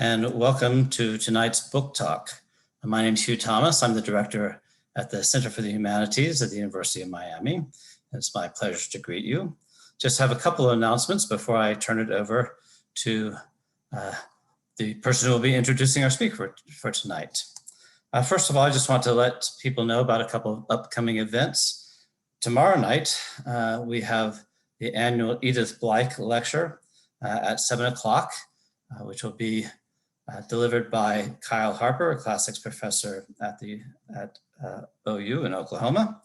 and welcome to tonight's book talk. My name is Hugh Thomas. I'm the director at the Center for the Humanities at the University of Miami. It's my pleasure to greet you. Just have a couple of announcements before I turn it over to the person who will be introducing our speaker for tonight. First of all, I just want to let people know about a couple of upcoming events. Tomorrow night, we have the annual Edith Blyck lecture at 7 o'clock, which will be delivered by Kyle Harper, a classics professor at OU in Oklahoma.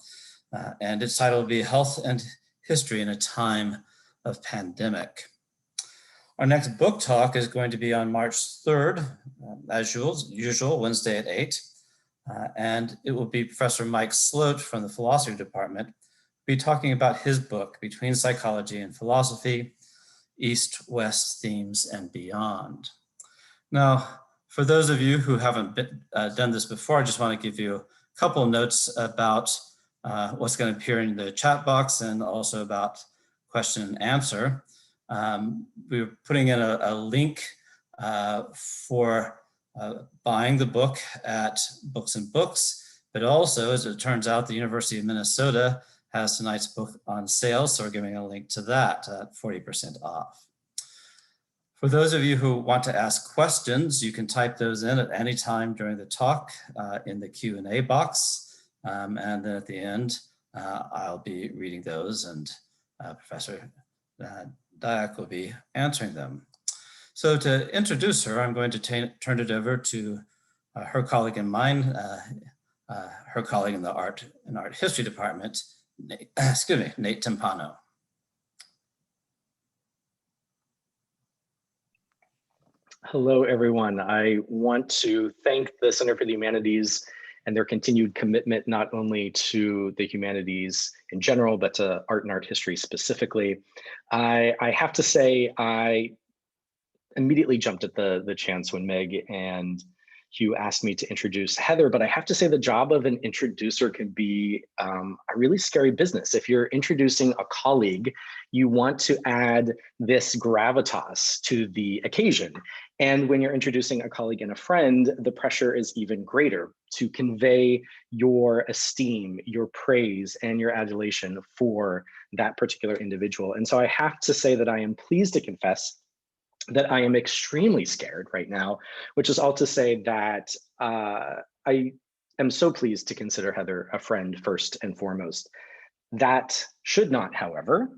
And its title will be Health and History in a Time of Pandemic. Our next book talk is going to be on March 3rd, as usual, Wednesday at 8. And it will be Professor Mike Sloat from the philosophy department be talking about his book, Between Psychology and Philosophy, East-West Themes and Beyond. Now, for those of you who haven't done this before, I just want to give you a couple notes about what's going to appear in the chat box and also about question and answer. We're putting in a link for buying the book at Books and Books, but also, as it turns out, the University of Minnesota has tonight's book on sale, so we're giving a link to that at 40% off. For those of you who want to ask questions, you can type those in at any time during the talk in the Q&A box, and then at the end, I'll be reading those, and Professor Diack will be answering them. So to introduce her, I'm going to turn it over to her colleague and mine, her colleague in the art history department, Nate Timpano. Hello, everyone. I want to thank the Center for the Humanities and their continued commitment not only to the humanities in general, but to art and art history specifically. I have to say, I immediately jumped at the chance when Meg and Hugh asked me to introduce Heather, but I have to say the job of an introducer can be a really scary business. If you're introducing a colleague, you want to add this gravitas to the occasion. And when you're introducing a colleague and a friend, the pressure is even greater to convey your esteem, your praise, and your adulation for that particular individual. And so I have to say that I am pleased to confess that I am extremely scared right now, which is all to say that I am so pleased to consider Heather a friend first and foremost. That should not, however,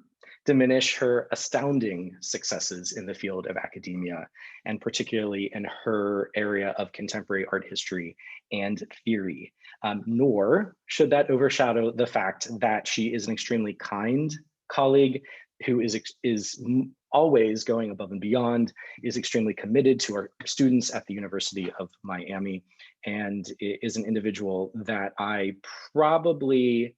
diminish her astounding successes in the field of academia, and particularly in her area of contemporary art history and theory, nor should that overshadow the fact that she is an extremely kind colleague who is always going above and beyond, is extremely committed to our students at the University of Miami, and is an individual that I probably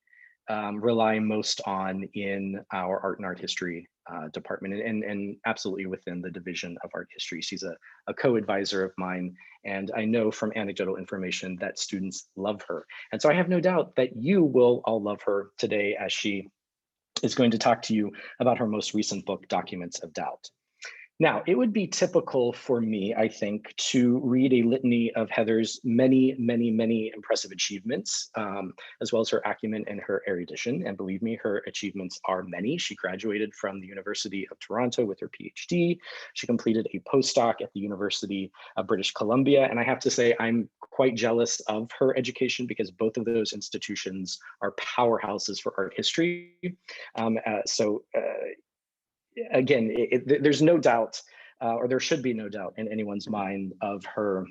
rely most on in our art and art history department, and absolutely within the division of art history. She's a co-advisor of mine, and I know from anecdotal information that students love her. And so I have no doubt that you will all love her today as she is going to talk to you about her most recent book, Documents of Doubt. Now, it would be typical for me, I think, to read a litany of Heather's many, many, many impressive achievements, as well as her acumen and her erudition. And believe me, her achievements are many. She graduated from the University of Toronto with her PhD. She completed a postdoc at the University of British Columbia. And I have to say, I'm quite jealous of her education because both of those institutions are powerhouses for art history. Again, there's no doubt, or there should be no doubt in anyone's mind of her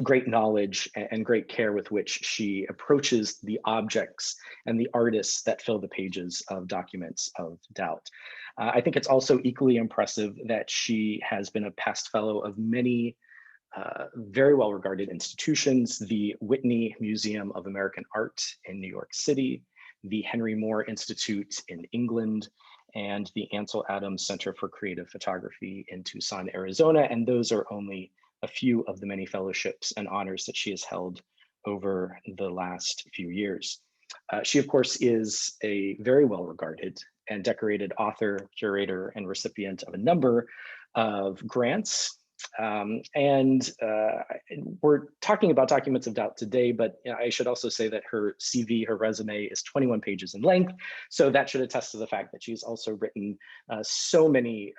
great knowledge and great care with which she approaches the objects and the artists that fill the pages of Documents of Doubt. I think it's also equally impressive that she has been a past fellow of many very well-regarded institutions, the Whitney Museum of American Art in New York City, the Henry Moore Institute in England, and the Ansel Adams Center for Creative Photography in Tucson, Arizona. And those are only a few of the many fellowships and honors that she has held over the last few years. She, of course, is a very well-regarded and decorated author, curator, and recipient of a number of grants And we're talking about documents of doubt today, but I should also say that her CV, her resume, is 21 pages in length. So that should attest to the fact that she's also written so many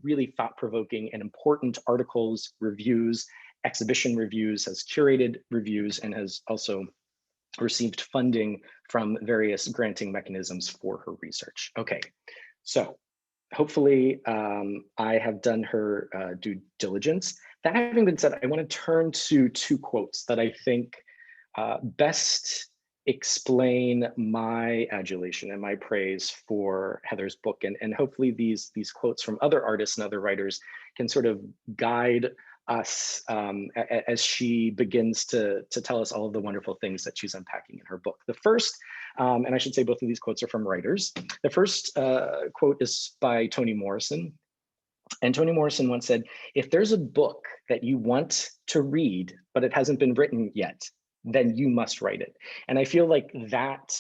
really thought-provoking and important articles, reviews, exhibition reviews, has curated reviews, and has also received funding from various granting mechanisms for her research. Okay, so hopefully I have done her due diligence. That having been said, I want to turn to two quotes that I think best explain my adulation and my praise for Heather's book. And hopefully these quotes from other artists and other writers can sort of guide us as she begins to tell us all of the wonderful things that she's unpacking in her book. The first, and I should say both of these quotes are from writers. The first quote is by Toni Morrison. And Toni Morrison once said, if there's a book that you want to read, but it hasn't been written yet, then you must write it. And I feel like that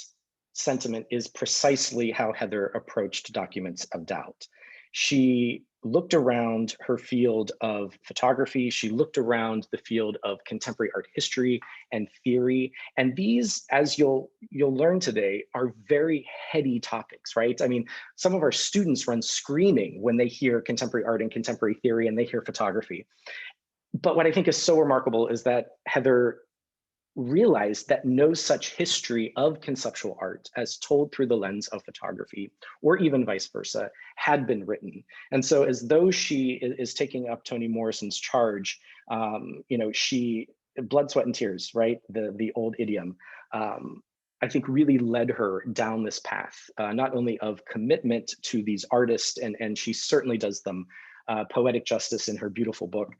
sentiment is precisely how Heather approached Documents of Doubt. She looked around her field of photography. She looked around the field of contemporary art history and theory. And these, as you'll learn today, are very heady topics, right? I mean, some of our students run screaming when they hear contemporary art and contemporary theory and they hear photography. But what I think is so remarkable is that Heather realized that no such history of conceptual art as told through the lens of photography, or even vice versa, had been written. And so as though she is taking up Toni Morrison's charge, she, blood, sweat, and tears, right? The old idiom, I think really led her down this path, not only of commitment to these artists, and she certainly does them poetic justice in her beautiful book,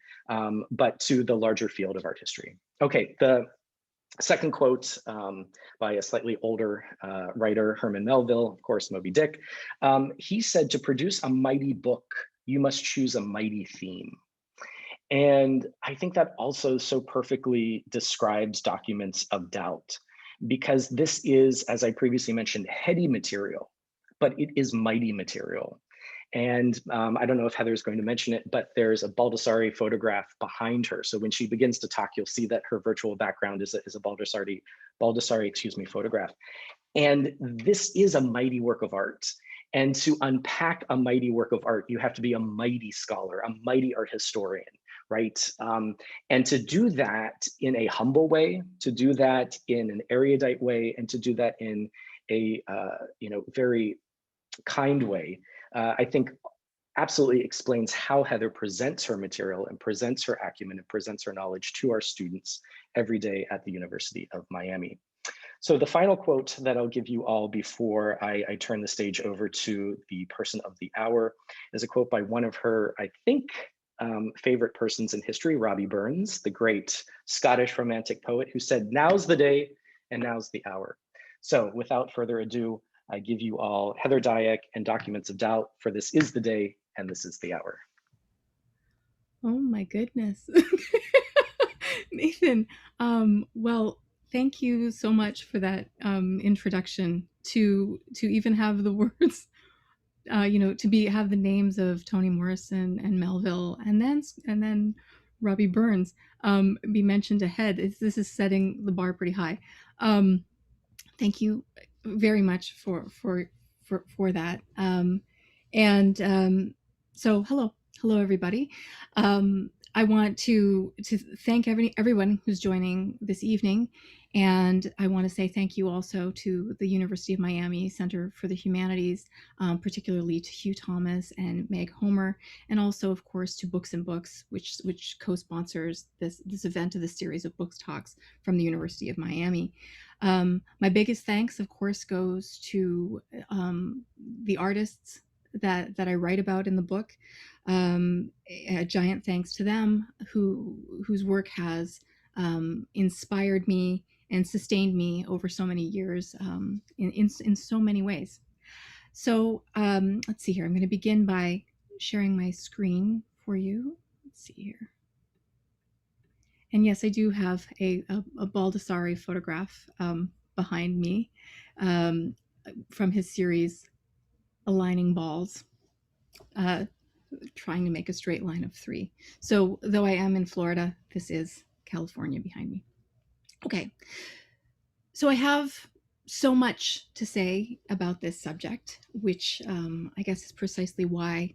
but to the larger field of art history. Okay, the second quote by a slightly older writer, Herman Melville, of course, Moby Dick. He said, to produce a mighty book, you must choose a mighty theme. And I think that also so perfectly describes Documents of Doubt, because this is, as I previously mentioned, heady material, but it is mighty material. And I don't know if Heather's going to mention it, but there's a Baldessari photograph behind her. So when she begins to talk, you'll see that her virtual background is a Baldessari photograph. And this is a mighty work of art. And to unpack a mighty work of art, you have to be a mighty scholar, a mighty art historian, right? And to do that in a humble way, to do that in an erudite way, and to do that in a very kind way, I think absolutely explains how Heather presents her material and presents her acumen and presents her knowledge to our students every day at the University of Miami. So the final quote that I'll give you all before I turn the stage over to the person of the hour is a quote by one of her, I think, favorite persons in history, Robbie Burns, the great Scottish romantic poet, who said, "Now's the day and now's the hour." So without further ado, I give you all Heather Diack and Documents of Doubt, for this is the day and this is the hour. Oh my goodness. Nathan, well, thank you so much for that introduction to even have the words, to have the names of Toni Morrison and Melville, and then Robbie Burns be mentioned ahead. This is setting the bar pretty high. Thank you very much for that. So hello everybody. I want to thank everyone who's joining this evening, and I want to say thank you also to the University of Miami Center for the Humanities, particularly to Hugh Thomas and Meg Homer, and also, of course, to Books and Books, which co-sponsors this event of the series of books talks from the University of Miami. My biggest thanks, of course, goes to the artists that I write about in the book. A giant thanks to them, whose work has inspired me and sustained me over so many years in so many ways. So let's see here. I'm going to begin by sharing my screen for you. Let's see here. And yes, I do have a Baldessari photograph behind me from his series Aligning Balls. trying to make a straight line of 3. So though I am in Florida, this is California behind me. Okay, so I have so much to say about this subject, which I guess is precisely why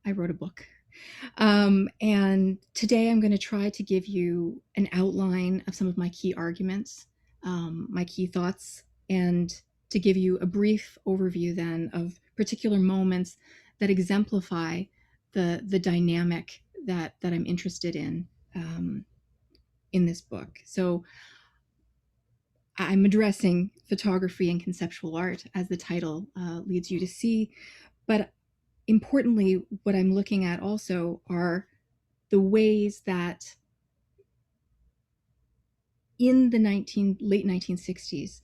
I wrote a book. And today I'm going to try to give you an outline of some of my key arguments, my key thoughts, and to give you a brief overview then of particular moments that exemplify the dynamic that I'm interested in this book. So I'm addressing photography and conceptual art, as the title leads you to see, but importantly, what I'm looking at also are the ways that in the late 1960s,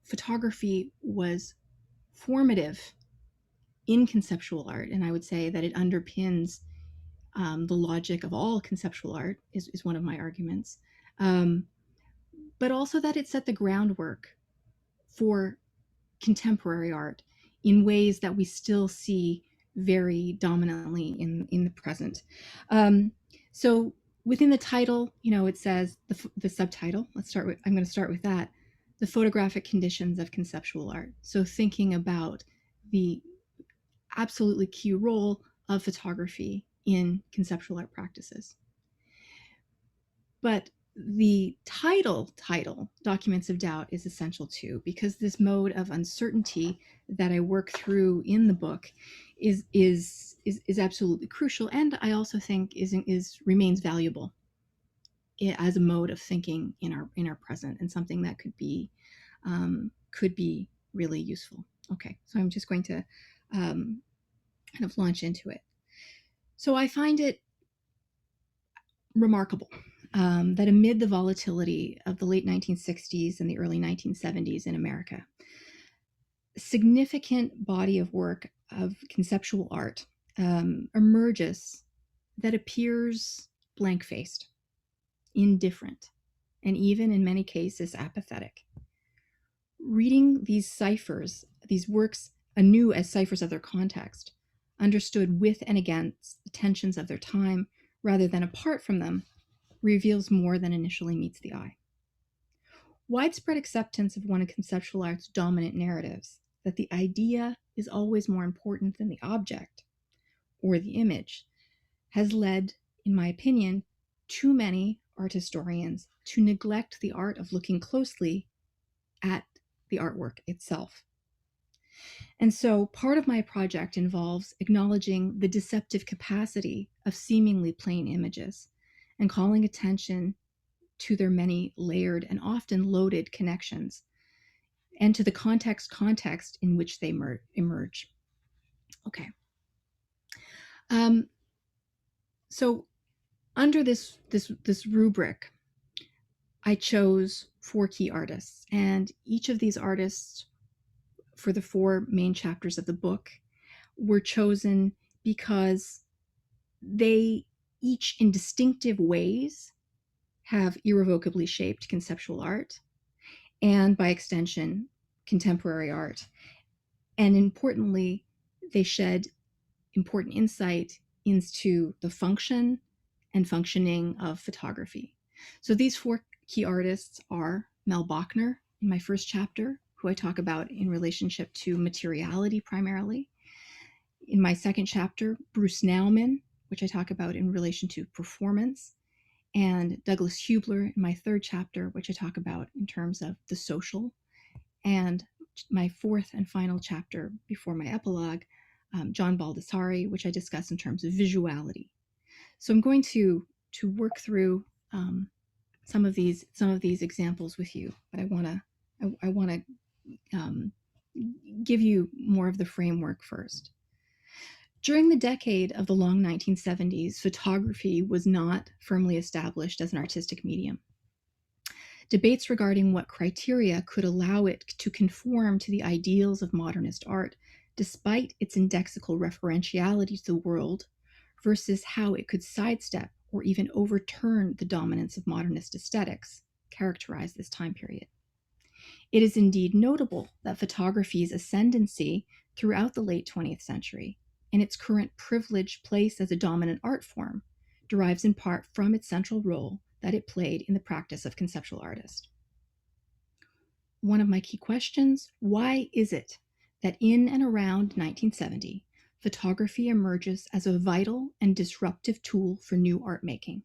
photography was formative in conceptual art. And I would say that it underpins the logic of all conceptual art, is one of my arguments. But also that it set the groundwork for contemporary art in ways that we still see very dominantly in the present. So within the title, it says the subtitle. I'm going to start with that. The photographic conditions of conceptual art. So thinking about the absolutely key role of photography in conceptual art practices. But the title, Documents of Doubt, is essential too, because this mode of uncertainty that I work through in the book is absolutely crucial, and I also think remains valuable as a mode of thinking in our present, and something that could be really useful. Okay, so I'm just going to kind of launch into it. So I find it remarkable that amid the volatility of the late 1960s and the early 1970s in America, a significant body of work of conceptual art emerges that appears blank-faced, indifferent, and even in many cases apathetic. Reading these ciphers, these works anew as ciphers of their context, understood with and against the tensions of their time rather than apart from them, reveals more than initially meets the eye. Widespread acceptance of one of conceptual art's dominant narratives, that the idea is always more important than the object or the image, has led, in my opinion, too many art historians to neglect the art of looking closely at the artwork itself. And so part of my project involves acknowledging the deceptive capacity of seemingly plain images and calling attention to their many layered and often loaded connections, and to the context in which they emerge. Okay. So under this rubric, I chose 4 key artists, and each of these artists for the 4 main chapters of the book were chosen because they each in distinctive ways have irrevocably shaped conceptual art and, by extension, contemporary art. And importantly, they shed important insight into the function and functioning of photography. So these 4 key artists are Mel Bochner in my first chapter, who I talk about in relationship to materiality primarily. In my second chapter, Bruce Nauman, which I talk about in relation to performance, and Douglas Hubler in my third chapter, which I talk about in terms of the social, and my fourth and final chapter before my epilogue, John Baldessari, which I discuss in terms of visuality. So I'm going to work through some of these examples with you, but I want to give you more of the framework first. During the decade of the long 1970s, photography was not firmly established as an artistic medium. Debates regarding what criteria could allow it to conform to the ideals of modernist art, despite its indexical referentiality to the world, versus how it could sidestep or even overturn the dominance of modernist aesthetics, characterize this time period. It is indeed notable that photography's ascendancy throughout the late 20th century, and its current privileged place as a dominant art form derives in part from its central role that it played in the practice of conceptual artist. One of my key questions, why is it that in and around 1970, photography emerges as a vital and disruptive tool for new art making,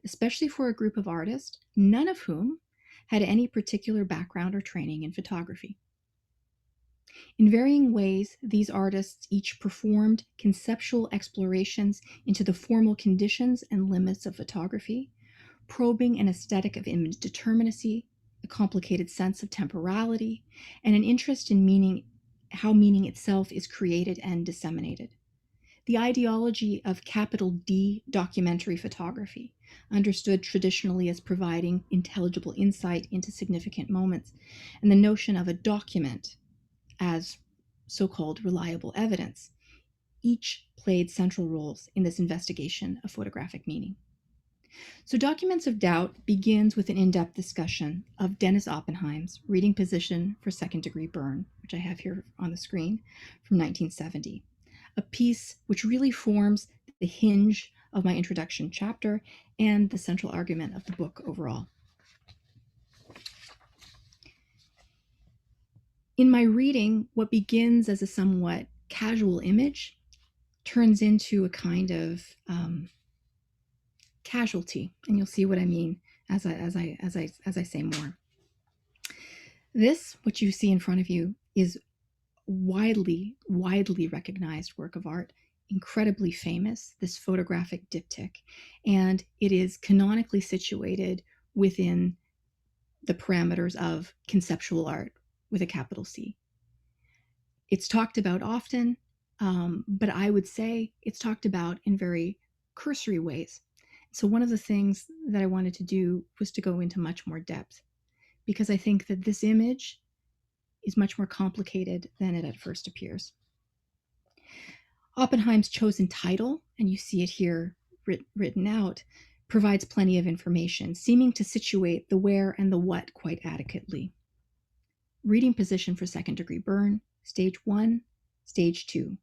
especially for a group of artists, none of whom had any particular background or training in photography? In varying ways, these artists each performed conceptual explorations into the formal conditions and limits of photography, probing an aesthetic of image determinacy, a complicated sense of temporality, and an interest in meaning, how meaning itself is created and disseminated. The ideology of capital D documentary photography, understood traditionally as providing intelligible insight into significant moments, and the notion of a document as so-called reliable evidence, each played central roles in this investigation of photographic meaning. So Documents of Doubt begins with an in-depth discussion of Dennis Oppenheim's Reading Position for Second-Degree Burn, which I have here on the screen, from 1970, a piece which really forms the hinge of my introduction chapter and the central argument of the book overall. In my reading, what begins as a somewhat casual image turns into a kind of casualty, and you'll see what I mean as I say more. This, what you see in front of you, is widely recognized work of art, incredibly famous, this photographic diptych, and it is canonically situated within the parameters of conceptual art with a capital C. It's talked about often, but I would say it's talked about in very cursory ways. So one of the things that I wanted to do was to go into much more depth, because I think that this image is much more complicated than it at first appears. Oppenheim's chosen title, and you see it here written out, provides plenty of information, seeming to situate the where and the what quite adequately. Reading Position for Second-Degree Burn, Stage 1, Stage 2.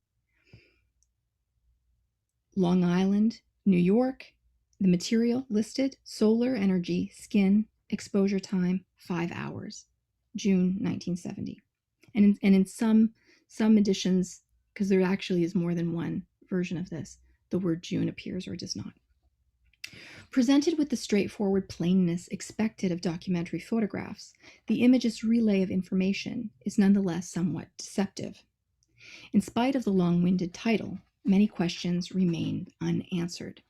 Long Island, New York. The material listed, solar energy, skin, exposure time, 5 hours, June 1970. And in some editions, because there actually is more than one version of this, the word June appears or does not. Presented with the straightforward plainness expected of documentary photographs, the image's relay of information is nonetheless somewhat deceptive. In spite of the long-winded title, many questions remain unanswered.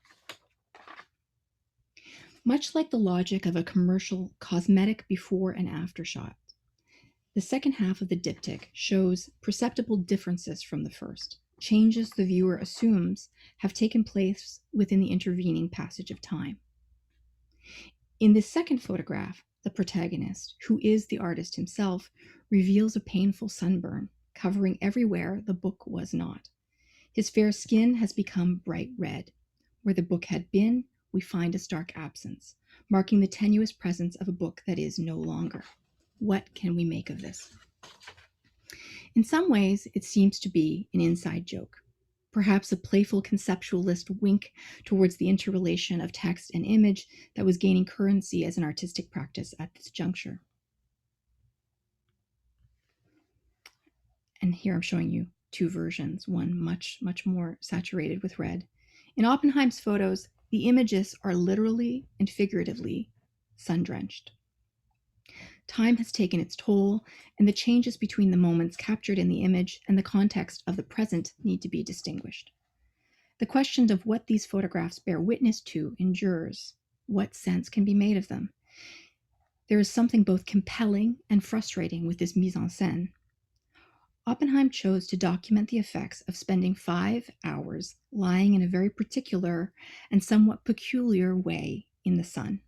Much like the logic of a commercial cosmetic before and after shot, the second half of the diptych shows perceptible differences from the first, changes the viewer assumes have taken place within the intervening passage of time. In this second photograph, the protagonist, who is the artist himself, reveals a painful sunburn covering everywhere the book was not. His fair skin has become bright red. Where the book had been, we find a stark absence, marking the tenuous presence of a book that is no longer. What can we make of this? In some ways, it seems to be an inside joke, perhaps a playful conceptualist wink towards the interrelation of text and image that was gaining currency as an artistic practice at this juncture. And here I'm showing you two versions, one much more saturated with red. In Oppenheim's photos, the images are literally and figuratively sun-drenched. Time has taken its toll, and the changes between the moments captured in the image and the context of the present need to be distinguished. The question of what these photographs bear witness to endures. What sense can be made of them? There is something both compelling and frustrating with this mise en scène. Oppenheim chose to document the effects of spending 5 hours lying in a very particular and somewhat peculiar way in the sun.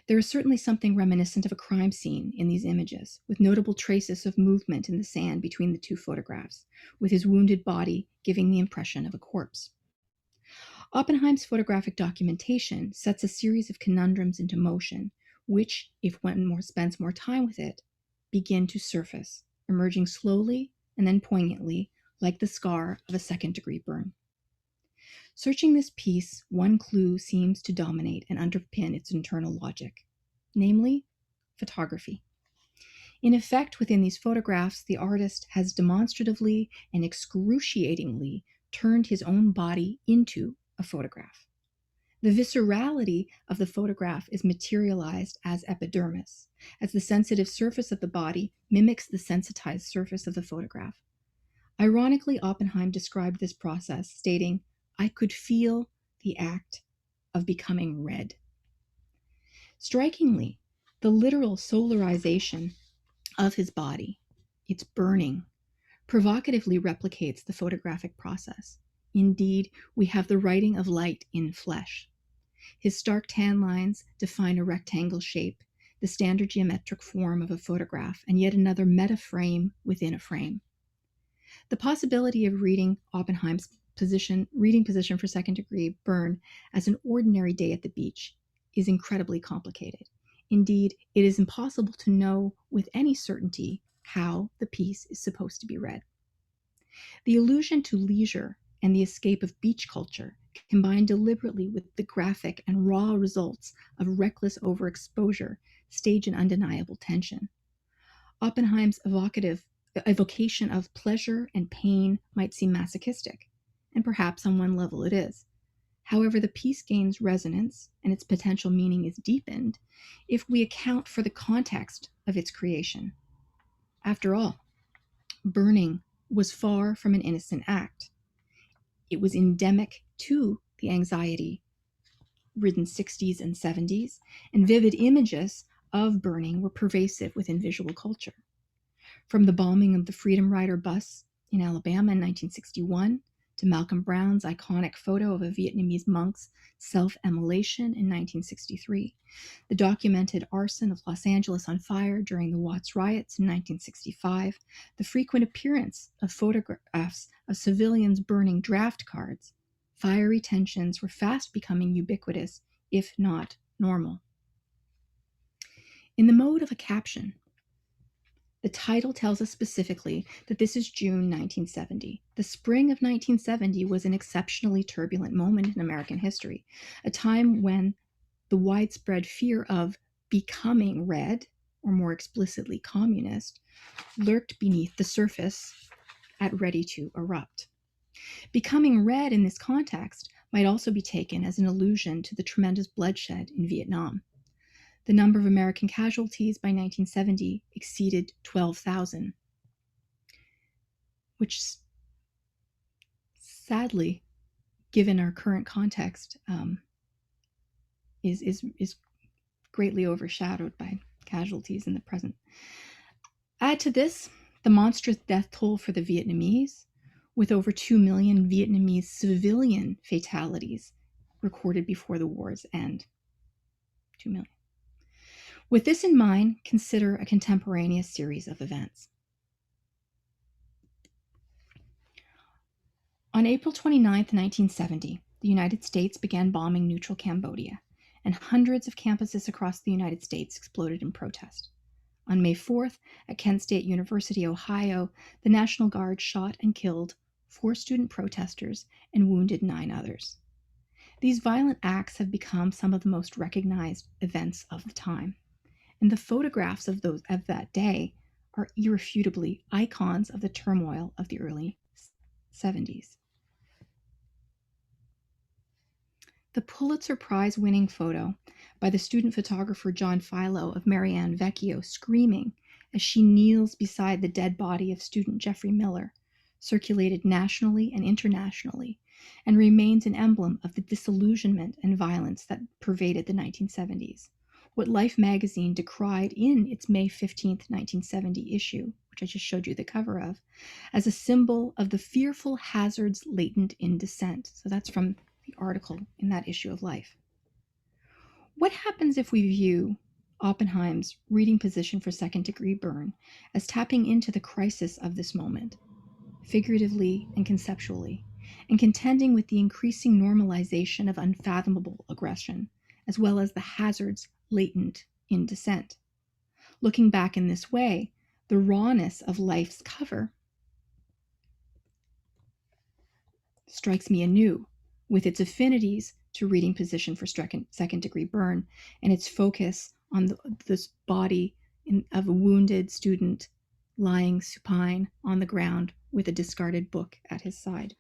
There is certainly something reminiscent of a crime scene in these images, with notable traces of movement in the sand between the two photographs, with his wounded body giving the impression of a corpse. Oppenheim's photographic documentation sets a series of conundrums into motion, which, if one spends more time with it, begin to surface, emerging slowly and then poignantly, like the scar of a second-degree burn. Searching this piece, one clue seems to dominate and underpin its internal logic, namely photography. In effect, within these photographs, the artist has demonstratively and excruciatingly turned his own body into a photograph. The viscerality of the photograph is materialized as epidermis, as the sensitive surface of the body mimics the sensitized surface of the photograph. Ironically, Oppenheim described this process, stating, "I could feel the act of becoming red." Strikingly, the literal solarization of his body, its burning, provocatively replicates the photographic process. Indeed, we have the writing of light in flesh. His stark tan lines define a rectangle shape, the standard geometric form of a photograph, and yet another meta-frame within a frame. The possibility of reading Oppenheim's reading position for second-degree burn as an ordinary day at the beach is incredibly complicated. Indeed, it is impossible to know with any certainty how the piece is supposed to be read. The allusion to leisure and the escape of beach culture combined deliberately with the graphic and raw results of reckless overexposure stage an undeniable tension. Oppenheim's evocation of pleasure and pain might seem masochistic, and perhaps on one level it is. However, the piece gains resonance and its potential meaning is deepened if we account for the context of its creation. After all, burning was far from an innocent act. It was endemic to the anxiety-ridden 60s and 70s, and vivid images of burning were pervasive within visual culture. From the bombing of the Freedom Rider bus in Alabama in 1961 to Malcolm Brown's iconic photo of a Vietnamese monk's self-immolation in 1963, the documented arson of Los Angeles on fire during the Watts riots in 1965, the frequent appearance of photographs of civilians burning draft cards, fiery tensions were fast becoming ubiquitous, if not normal. In the mode of a caption, the title tells us specifically that this is June 1970. The spring of 1970 was an exceptionally turbulent moment in American history, a time when the widespread fear of becoming red, or more explicitly communist, lurked beneath the surface at ready to erupt. Becoming red in this context might also be taken as an allusion to the tremendous bloodshed in Vietnam. The number of American casualties by 1970 exceeded 12,000, which sadly, given our current context, is greatly overshadowed by casualties in the present. Add to this the monstrous death toll for the Vietnamese, with over 2 million Vietnamese civilian fatalities recorded before the war's end. 2 million. With this in mind, consider a contemporaneous series of events. On April 29, 1970, the United States began bombing neutral Cambodia, and hundreds of campuses across the United States exploded in protest. On May 4th, at Kent State University, Ohio, the National Guard shot and killed 4 student protesters and wounded 9 others. These violent acts have become some of the most recognized events of the time, and the photographs of that day are irrefutably icons of the turmoil of the early 70s. The Pulitzer Prize-winning photo by the student photographer John Philo of Marianne Vecchio screaming as she kneels beside the dead body of student Jeffrey Miller circulated nationally and internationally and remains an emblem of the disillusionment and violence that pervaded the 1970s. What Life magazine decried in its May 15, 1970 issue, which I just showed you the cover of, as a symbol of the fearful hazards latent in dissent. So that's from the article in that issue of Life. What happens if we view Oppenheim's reading position for second-degree burn as tapping into the crisis of this moment, figuratively and conceptually, and contending with the increasing normalization of unfathomable aggression, as well as the hazards latent in dissent? Looking back in this way, the rawness of Life's cover strikes me anew with its affinities to reading position for second-degree burn and its focus on this body of a wounded student lying supine on the ground with a discarded book at his side.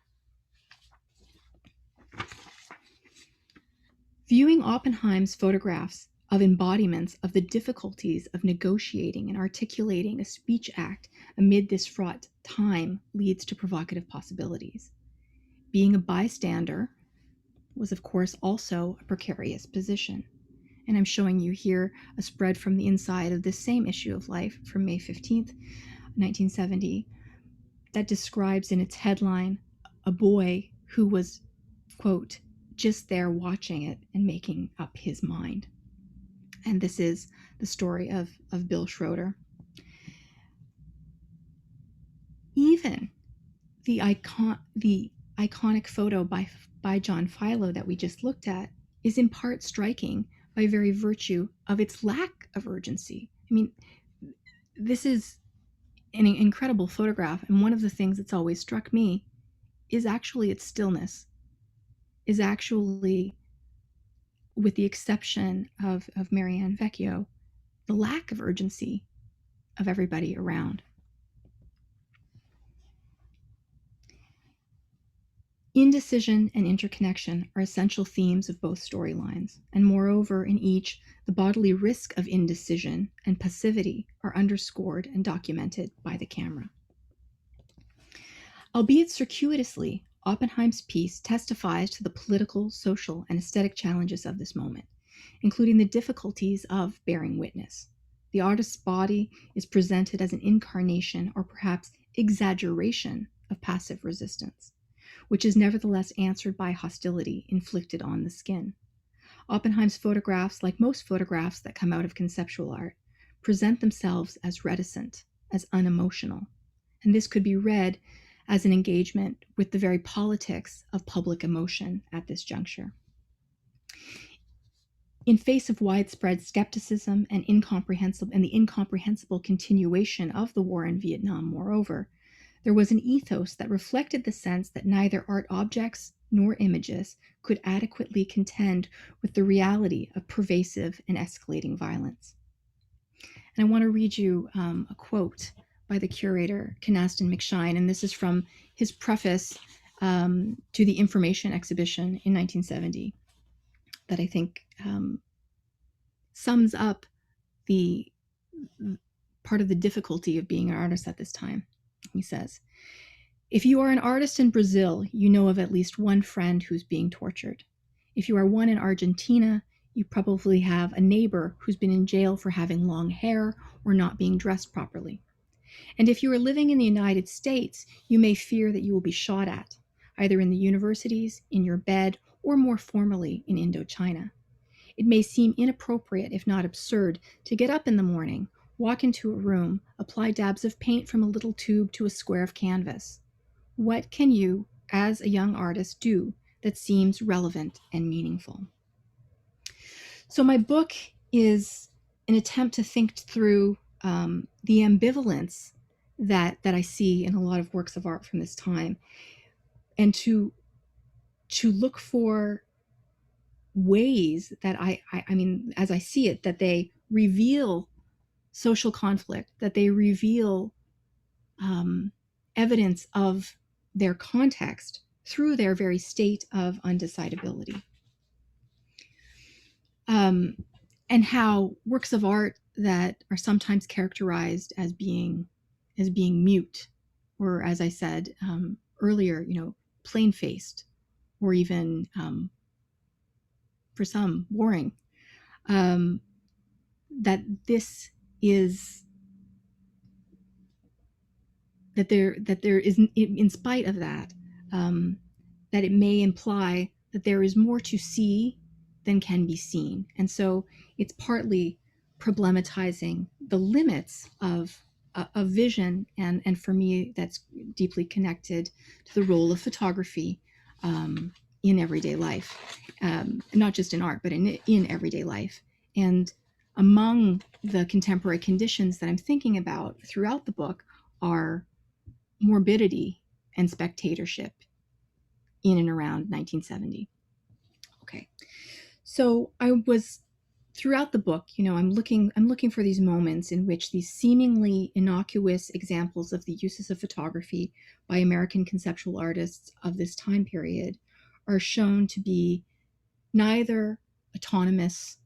Viewing Oppenheim's photographs of embodiments of the difficulties of negotiating and articulating a speech act amid this fraught time leads to provocative possibilities. Being a bystander was, of course, also a precarious position. And I'm showing you here a spread from the inside of this same issue of Life from May 15th, 1970, that describes in its headline a boy who was, quote, just there watching it and making up his mind. And this is the story of Bill Schroeder. Even the iconic photo by John Philo that we just looked at is in part striking by very virtue of its lack of urgency. I mean, this is an incredible photograph, and one of the things that's always struck me is actually its stillness, is actually, with the exception of Marianne Vecchio, the lack of urgency of everybody around. Indecision and interconnection are essential themes of both storylines, and moreover, in each, the bodily risk of indecision and passivity are underscored and documented by the camera. Albeit circuitously, Oppenheim's piece testifies to the political, social, and aesthetic challenges of this moment, including the difficulties of bearing witness. The artist's body is presented as an incarnation or perhaps exaggeration of passive resistance, which is nevertheless answered by hostility inflicted on the skin. Oppenheim's photographs, like most photographs that come out of conceptual art, present themselves as reticent, as unemotional, and this could be read as an engagement with the very politics of public emotion at this juncture. In face of widespread skepticism and the incomprehensible continuation of the war in Vietnam, moreover, there was an ethos that reflected the sense that neither art objects nor images could adequately contend with the reality of pervasive and escalating violence. And I want to read you a quote by the curator, Canaston McShine, and this is from his preface to the Information exhibition in 1970, that I think sums up the part of the difficulty of being an artist at this time. He says, "If you are an artist in Brazil, you know of at least one friend who's being tortured. If you are one in Argentina, you probably have a neighbor who's been in jail for having long hair or not being dressed properly. And if you are living in the United States, you may fear that you will be shot at, either in the universities, in your bed, or more formally in Indochina. It may seem inappropriate, if not absurd, to get up in the morning, walk into a room, apply dabs of paint from a little tube to a square of canvas. What can you, as a young artist, do that seems relevant and meaningful?" So my book is an attempt to think through the ambivalence that I see in a lot of works of art from this time, and to look for ways that I mean, as I see it, that they reveal social conflict, that they reveal evidence of their context through their very state of undecidability. And how works of art that are sometimes characterized as being mute, or, as I said earlier, plain-faced, or even for some boring, that this is that there is, in spite of that, that it may imply that there is more to see than can be seen. And so it's partly problematizing the limits of vision, and for me, that's deeply connected to the role of photography in everyday life, not just in art, but in everyday life. And among the contemporary conditions that I'm thinking about throughout the book are morbidity and spectatorship. in and around 1970. Okay, so I was, throughout the book, I'm looking for these moments in which these seemingly innocuous examples of the uses of photography by American conceptual artists of this time period are shown to be neither autonomous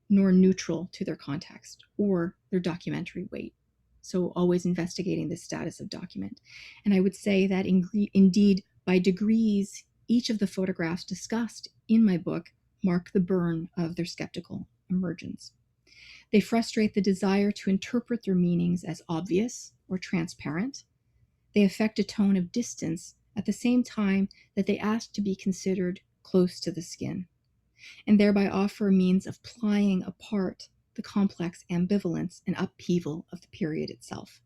nor neutral to their context or their documentary weight. So always investigating the status of document. And I would say that indeed, by degrees, each of the photographs discussed in my book mark the burn of their skeptical emergence. They frustrate the desire to interpret their meanings as obvious or transparent. They affect a tone of distance at the same time that they ask to be considered close to the skin, and thereby offer a means of plying apart the complex ambivalence and upheaval of the period itself.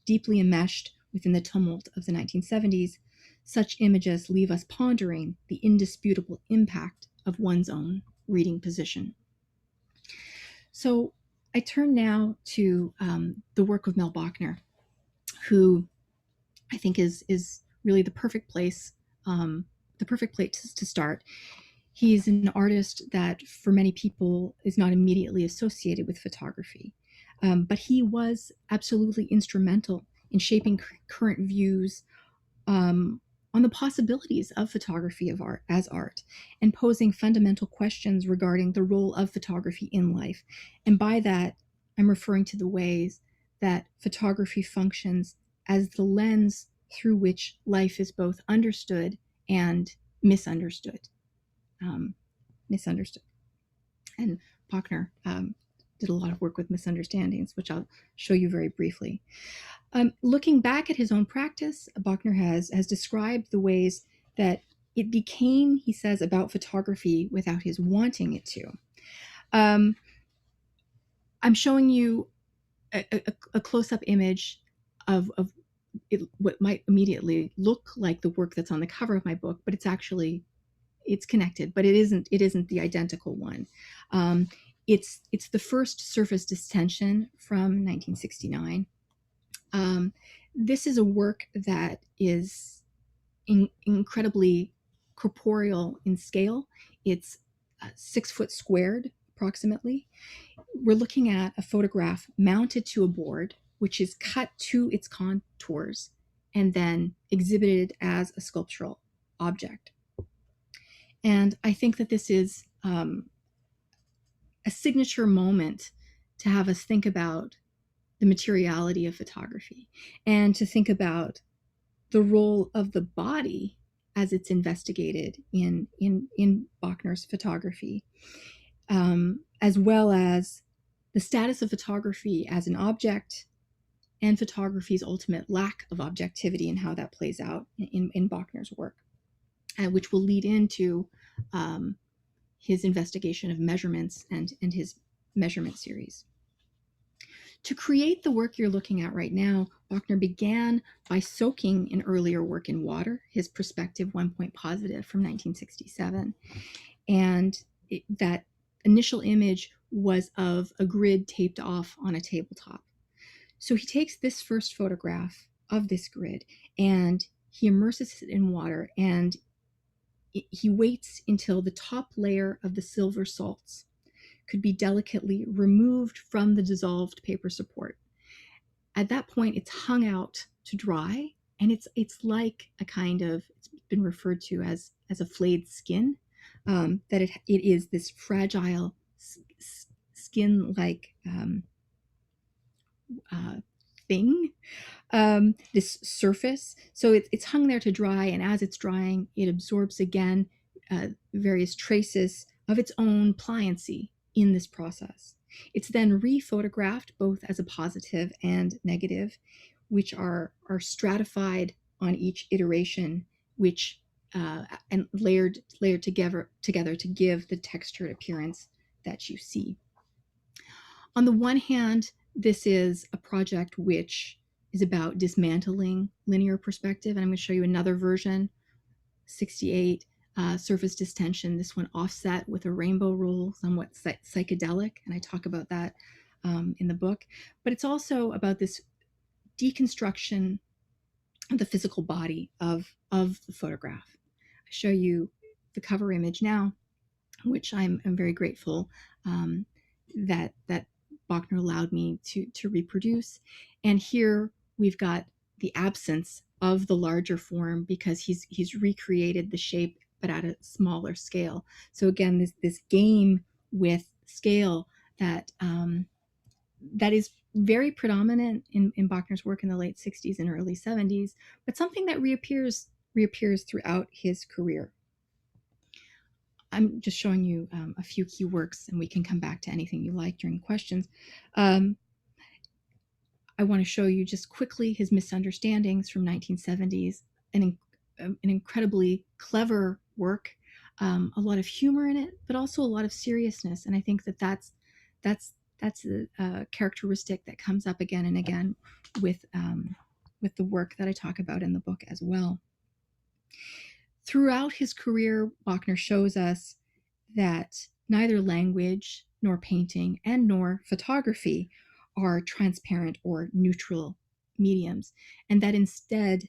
Deeply enmeshed within the tumult of the 1970s, such images leave us pondering the indisputable impact of one's own reading position. So I turn now to the work of Mel Bochner, who I think is really the perfect place to start. He's an artist that for many people is not immediately associated with photography, but he was absolutely instrumental in shaping current views on the possibilities of photography as art, and posing fundamental questions regarding the role of photography in life. And by that, I'm referring to the ways that photography functions as the lens through which life is both understood and misunderstood. And Bachner did a lot of work with misunderstandings, which I'll show you very briefly. Looking back at his own practice, Bachner has described the ways that it became, he says, about photography without his wanting it to. I'm showing you a close-up image of what might immediately look like the work that's on the cover of my book, but it's connected, but it isn't the identical one. It's the first surface distension from 1969. This is a work that is incredibly corporeal in scale. It's 6 foot squared, approximately. We're looking at a photograph mounted to a board, which is cut to its contours and then exhibited as a sculptural object. And I think that this is a signature moment to have us think about the materiality of photography and to think about the role of the body as it's investigated in Bochner's photography, as well as the status of photography as an object and photography's ultimate lack of objectivity and how that plays out in Bochner's work, which will lead into his investigation of measurements and his measurement series. To create the work you're looking at right now, Bochner began by soaking an earlier work in water, his Perspective 1 Point Positive from 1967. And that initial image was of a grid taped off on a tabletop. So he takes this first photograph of this grid and he immerses it in water, and he waits until the top layer of the silver salts could be delicately removed from the dissolved paper support. At that point, it's hung out to dry, and it's like a kind of, it's been referred to as a flayed skin, that it is this fragile skin-like thing, this surface. So it's hung there to dry, and as it's drying, it absorbs again various traces of its own pliancy in this process. It's then re-photographed both as a positive and negative, which are stratified on each iteration, which and layered together to give the textured appearance that you see. On the one hand, this is a project which is about dismantling linear perspective, and I'm going to show you another version, 68. Surface distension, this one offset with a rainbow roll, somewhat psychedelic, and I talk about that in the book. But it's also about this deconstruction of the physical body of the photograph. show you the cover image now, which I'm very grateful that Bachner allowed me to reproduce. And here we've got the absence of the larger form because he's recreated the shape but at a smaller scale. So again, this game with scale that that is very predominant in Bachner's work in the late 60s and early 70s, but something that reappears throughout his career. I'm just showing you a few key works, and we can come back to anything you like during questions. I want to show you just quickly his Misunderstandings from 1970s, an incredibly clever work, a lot of humor in it, but also a lot of seriousness. And I think that's a characteristic that comes up again and again with the work that I talk about in the book as well. Throughout his career, Bachner shows us that neither language, nor painting, and nor photography are transparent or neutral mediums, and that instead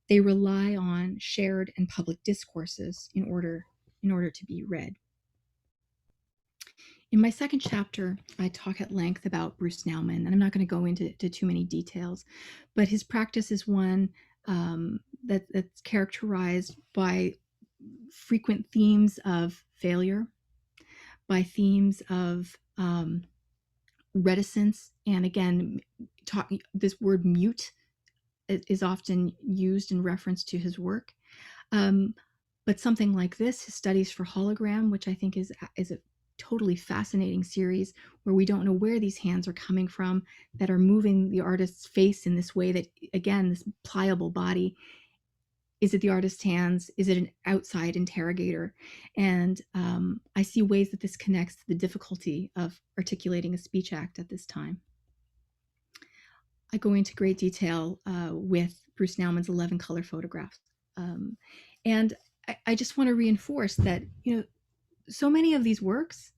they rely on shared and public discourses in order to be read. In my second chapter, I talk at length about Bruce Nauman, and I'm not going to go into too many details, but his practice is one that's characterized by frequent themes of failure, by themes of reticence, and again, this word mute is often used in reference to his work. But something like this, his studies for hologram, which I think is a totally fascinating series where we don't know where these hands are coming from that are moving the artist's face in this way that, again, this pliable body. Is it the artist's hands? Is it an outside interrogator? And I see ways that this connects to the difficulty of articulating a speech act at this time. I go into great detail with Bruce Nauman's 11 color photographs. And I just want to reinforce that, so many of these works,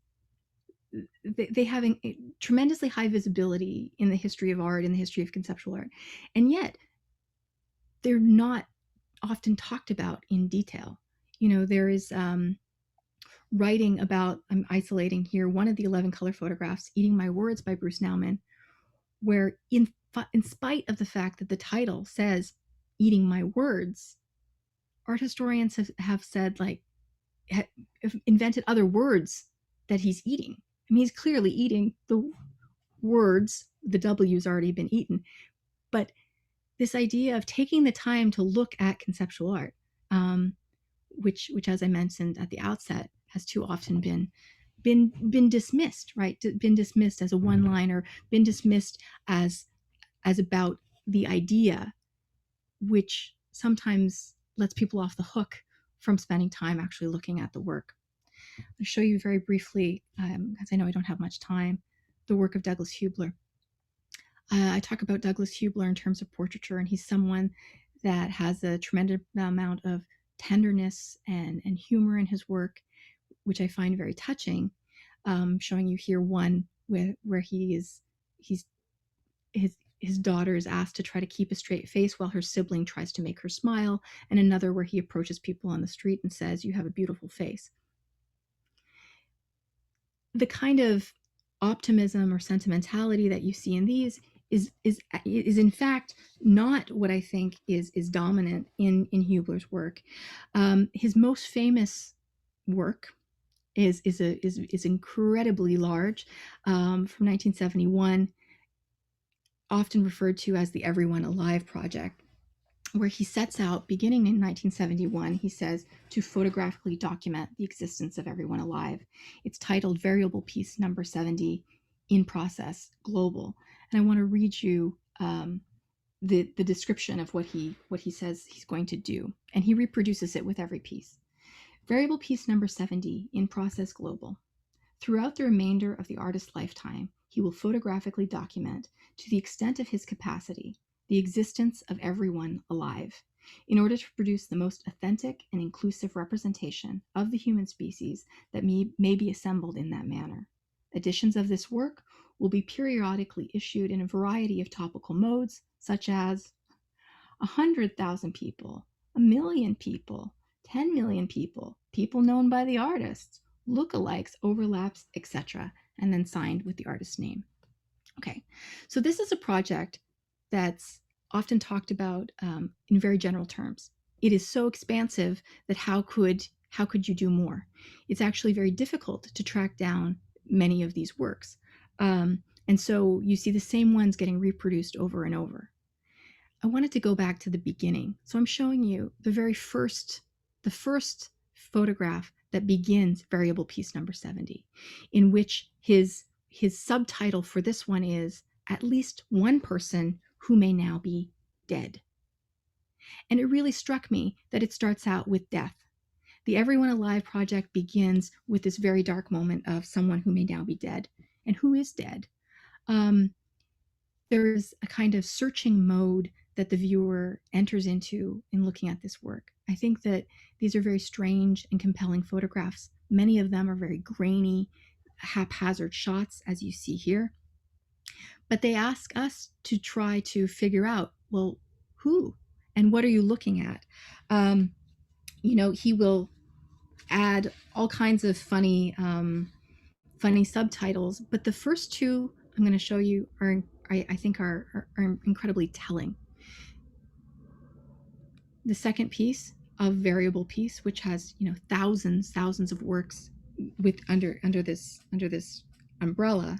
they have a tremendously high visibility in the history of art, in the history of conceptual art. And yet they're not often talked about in detail. There is writing about, I'm isolating here, one of the 11 color photographs, Eating My Words by Bruce Nauman, where in spite of the fact that the title says Eating My Words, art historians have said, have invented other words that he's eating. I mean, he's clearly eating the words, the W's already been eaten, but this idea of taking the time to look at conceptual art, which as I mentioned at the outset, has too often been dismissed, right? Been dismissed as a one-liner, been dismissed as about the idea, which sometimes lets people off the hook from spending time actually looking at the work. I'll show you very briefly, because I know I don't have much time, the work of Douglas Hubler. I talk about Douglas Hubler in terms of portraiture, and he's someone that has a tremendous amount of tenderness and humor in his work, which I find very touching. Showing you here one where his daughter is asked to try to keep a straight face while her sibling tries to make her smile, and another where he approaches people on the street and says, "You have a beautiful face." The kind of optimism or sentimentality that you see in these is in fact not what I think is dominant in Hubler's work. His most famous work is incredibly large, from 1971, often referred to as the Everyone Alive Project, where he sets out, beginning in 1971, he says, to photographically document the existence of everyone alive. It's titled Variable Piece Number 70, In Process, Global. And I want to read you the description of what he says he's going to do. And he reproduces it with every piece. Variable Piece Number 70, In Process, Global. Throughout the remainder of the artist's lifetime, he will photographically document, to the extent of his capacity, the existence of everyone alive, in order to produce the most authentic and inclusive representation of the human species that may be assembled in that manner. Editions of this work will be periodically issued in a variety of topical modes, such as 100,000 people, 1,000,000 people, 10 million people, people known by the artists, lookalikes, overlaps, etc., and then signed with the artist's name. Okay, so this is a project that's often talked about in very general terms. It is so expansive that how could you do more? It's actually very difficult to track down many of these works. And so you see the same ones getting reproduced over and over. I wanted to go back to the beginning. So I'm showing you the first photograph that begins variable piece number 70, in which his subtitle for this one is "At least one person who may now be dead." And it really struck me that it starts out with death. The Everyone Alive project begins with this very dark moment of someone who may now be dead. And who is dead? There's a kind of searching mode that the viewer enters into in looking at this work. I think that these are very strange and compelling photographs. Many of them are very grainy, haphazard shots, as you see here. But they ask us to try to figure out, well, who and what are you looking at? He will add all kinds of funny subtitles, but the first two I'm going to show you I think are incredibly telling. The second piece of variable piece, which has thousands of works with under this umbrella,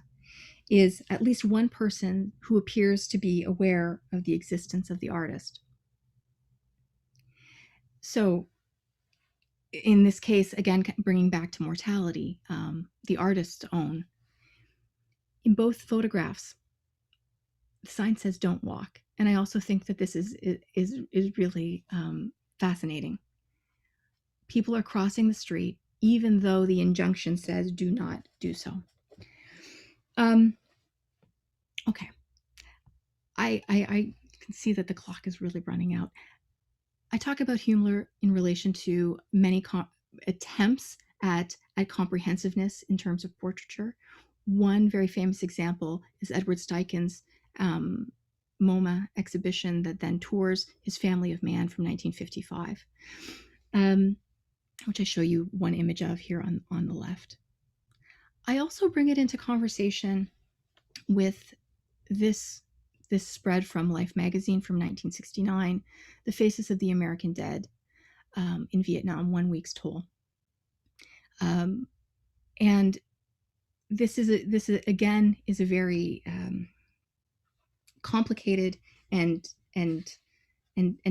is at least one person who appears to be aware of the existence of the artist. So in this case, again, bringing back to mortality, the artist's own. In both photographs, the sign says "Don't walk," and I also think that this is really fascinating. People are crossing the street, even though the injunction says "Do not do so." Okay, I can see that the clock is really running out. I talk about Huebler in relation to many attempts at comprehensiveness in terms of portraiture. One very famous example is Edward Steichen's MoMA exhibition that then tours his Family of Man from 1955, which I show you one image of here on the left. I also bring it into conversation with this spread from Life magazine from 1969, The Faces of the American Dead in Vietnam, 1 week's toll. And this is again a very complicated and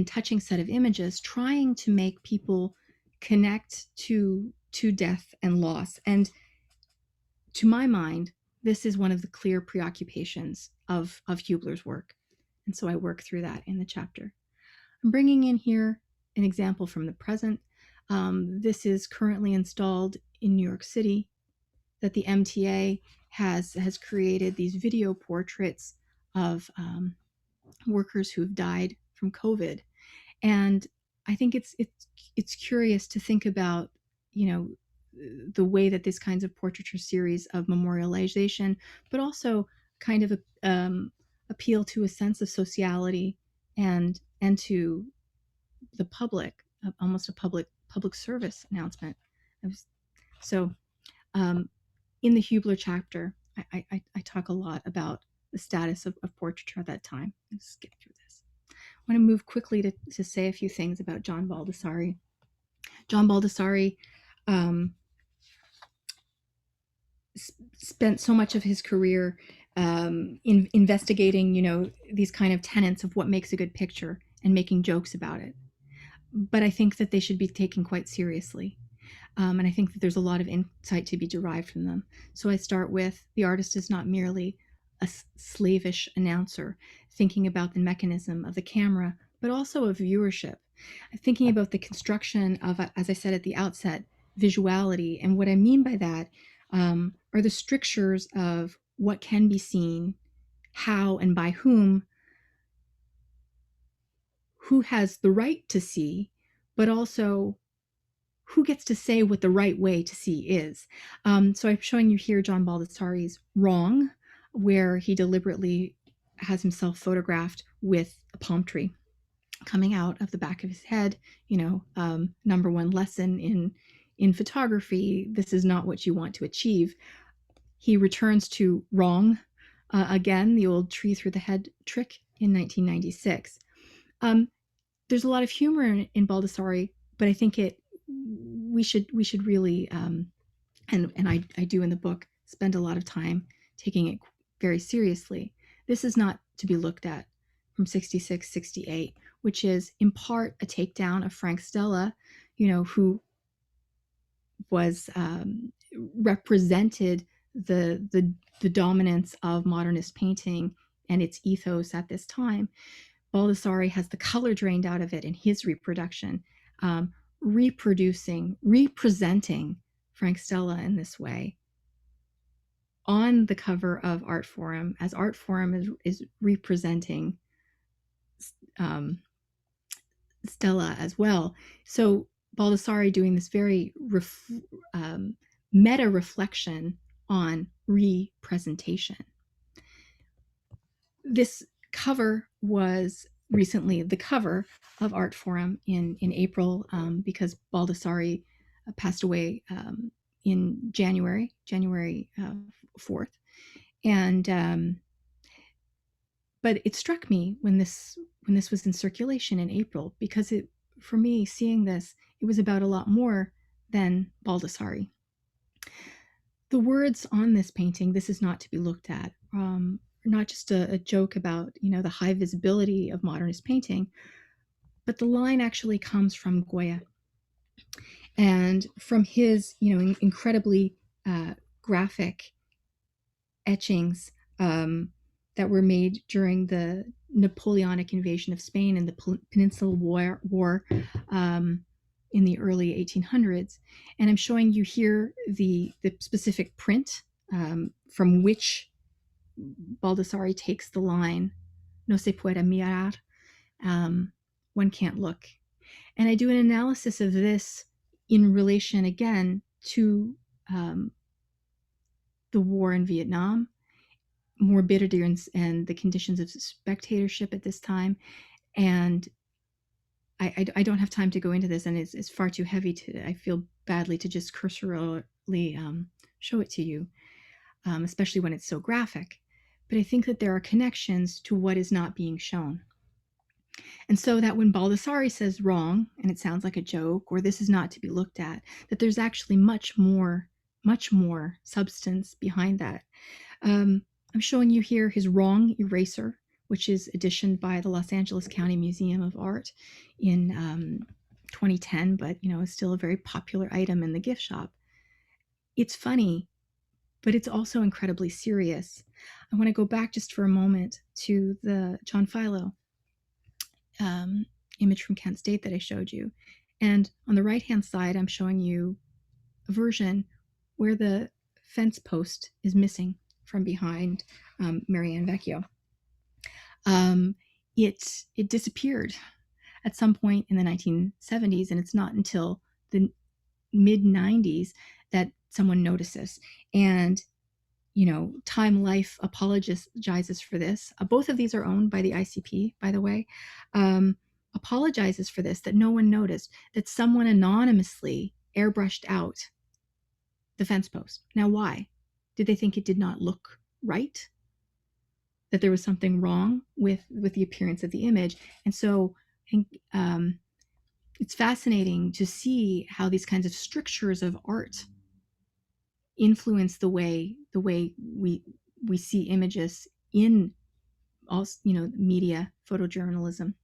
touching set of images, trying to make people connect to death and loss. And to my mind, this is one of the clear preoccupations of Huebler's work. And so I work through that in the chapter. I'm bringing in here an example from the present. This is currently installed in New York City, that the MTA has created these video portraits of workers who've died from COVID. And I think it's curious to think about, the way that these kinds of portraiture series of memorialization, but also kind of appeal to a sense of sociality and to the public, almost a public service announcement. So in the Huebler chapter, I talk a lot about the status of portraiture at that time. Let's skip through this. I want to move quickly to say a few things about John Baldessari. John Baldessari spent so much of his career in investigating, these kind of tenets of what makes a good picture and making jokes about it. But I think that they should be taken quite seriously. And I think that there's a lot of insight to be derived from them. So I start with, the artist is not merely a slavish announcer thinking about the mechanism of the camera, but also of viewership. Thinking about the construction of, as I said at the outset, visuality. And what I mean by that are the strictures of what can be seen, how and by whom, who has the right to see, but also who gets to say what the right way to see is. So I'm showing you here John Baldessari's Wrong, where he deliberately has himself photographed with a palm tree. coming out of the back of his head, number one lesson in photography, this is not what you want to achieve. He returns to wrong again, the old tree through the head trick in 1996. There's a lot of humor in Baldessari, but I think we should really and I do in the book spend a lot of time taking it very seriously. This is not to be looked at from 66, 68, which is in part a takedown of Frank Stella, who was represented the dominance of modernist painting and its ethos at this time. Baldessari has the color drained out of it in his reproduction, representing Frank Stella in this way on the cover of Art Forum, as Art Forum is representing Stella as well. So Baldessari doing this very meta reflection on representation. This cover was recently the cover of Art Forum in April, because Baldessari passed away in January 4th. And but it struck me when this was in circulation in April, because for me, seeing this, it was about a lot more than Baldessari. The words on this painting, "This is not to be looked at," are not just a joke about the high visibility of modernist painting, but the line actually comes from Goya and from his incredibly graphic etchings that were made during the Napoleonic invasion of Spain and the Peninsular War in the early 1800s. And I'm showing you here the specific print from which Baldessari takes the line, "No se puede mirar," one can't look. And I do an analysis of this in relation again to the war in Vietnam, morbidity and the conditions of spectatorship at this time. And I don't have time to go into this, and it's far too heavy I feel badly to just cursorily show it to you, especially when it's so graphic. But I think that there are connections to what is not being shown. And so that when Baldessari says wrong, and it sounds like a joke, or this is not to be looked at, that there's actually much more substance behind that. I'm showing you here his wrong eraser, which is editioned by the Los Angeles County Museum of Art in 2010, but is still a very popular item in the gift shop. It's funny, but it's also incredibly serious. I want to go back just for a moment to the John Philo image from Kent State that I showed you. And on the right-hand side, I'm showing you a version where the fence post is missing from behind Marianne Vecchio. It disappeared at some point in the 1970s, and it's not until the mid-90s that someone notices. And Time Life apologizes for this. Both of these are owned by the ICP, by the way. Apologizes for this, that no one noticed, that someone anonymously airbrushed out the fence post. Now, why? Did they think it did not look right? That there was something wrong with the appearance of the image? And so it's fascinating to see how these kinds of strictures of art influence the way we see images in media, photojournalism,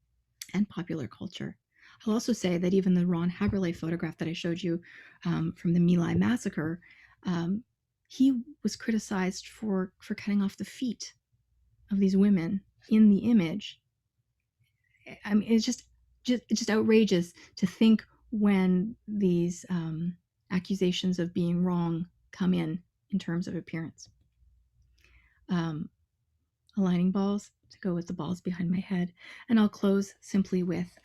and popular culture. I'll also say that even the Ron Haberle photograph that I showed you from the My Lai massacre, he was criticized for cutting off the feet of these women in the image. I mean, it's just outrageous to think when these accusations of being wrong come in terms of appearance. Aligning balls to go with the balls behind my head. And I'll close simply with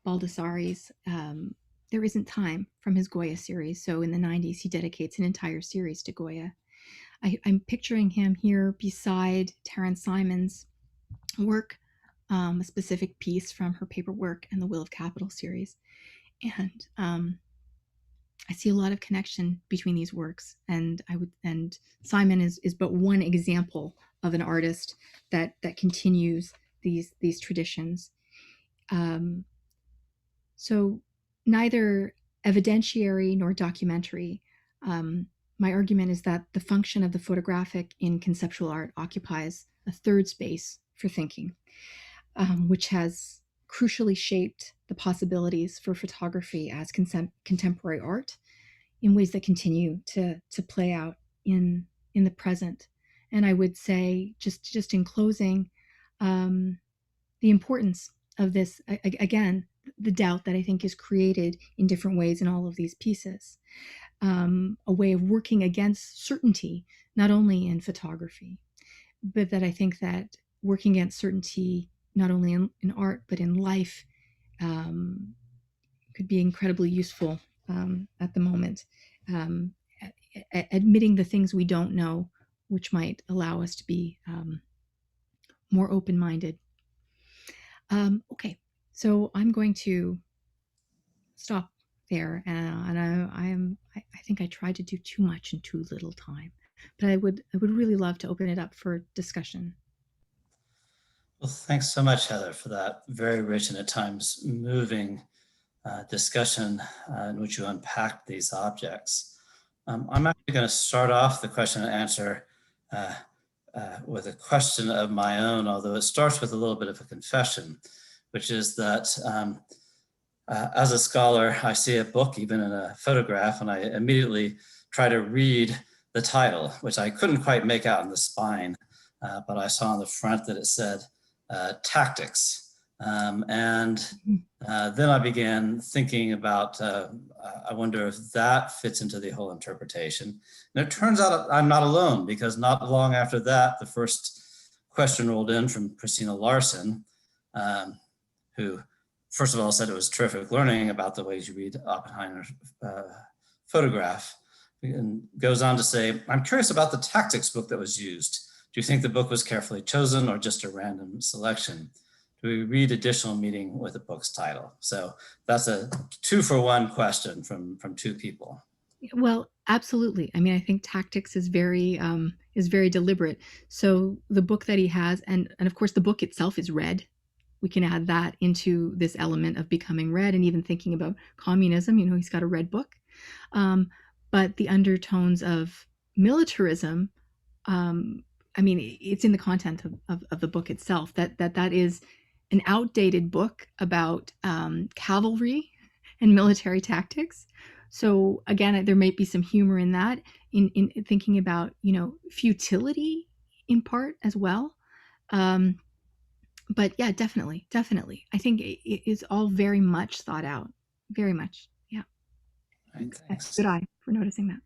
Baldessari's There Isn't Time from his Goya series. So in the 90s, he dedicates an entire series to Goya. I'm picturing him here beside Terence Simon's work a specific piece from her paperwork and the Will of Capital series. And I see a lot of connection between these works, and Simon is but one example of an artist that continues these traditions. So neither evidentiary nor documentary. My argument is that the function of the photographic in conceptual art occupies a third space for thinking, which has crucially shaped the possibilities for photography as contemporary art in ways that continue to play out in the present. And I would say, just in closing, the importance of this, again, the doubt that I think is created in different ways in all of these pieces, a way of working against certainty, not only in photography, but that I think that working against certainty, not only in art, but in life, could be incredibly useful at the moment. Admitting the things we don't know, which might allow us to be more open-minded. Okay, so I'm going to stop there, and I think I tried to do too much in too little time, but I would really love to open it up for discussion. Well, thanks so much, Heather, for that very rich and at times moving discussion in which you unpacked these objects. I'm actually going to start off the question and answer with a question of my own, although it starts with a little bit of a confession, which is that as a scholar, I see a book, even in a photograph, and I immediately try to read the title, which I couldn't quite make out in the spine, but I saw on the front that it said tactics. Then I began thinking about, I wonder if that fits into the whole interpretation. And it turns out I'm not alone, because not long after that, the first question rolled in from Christina Larson, who first of all said it was terrific learning about the ways you read Oppenheimer's photograph, and goes on to say, I'm curious about the tactics book that was used. Do you think the book was carefully chosen or just a random selection? Do we read additional meaning with the book's title? So that's a 2-for-1 question from 2 people. Well, absolutely. I mean, I think tactics is very deliberate. So the book that he has, and of course the book itself is red. We can add that into this element of becoming red, and even thinking about communism, he's got a red book. But the undertones of militarism, I mean, it's in the content of the book itself, that is an outdated book about cavalry and military tactics. So again, there might be some humor in that, in thinking about, futility in part as well. But yeah, definitely. I think it is all very much thought out, very much. Yeah. Right, thanks. Good eye for noticing that.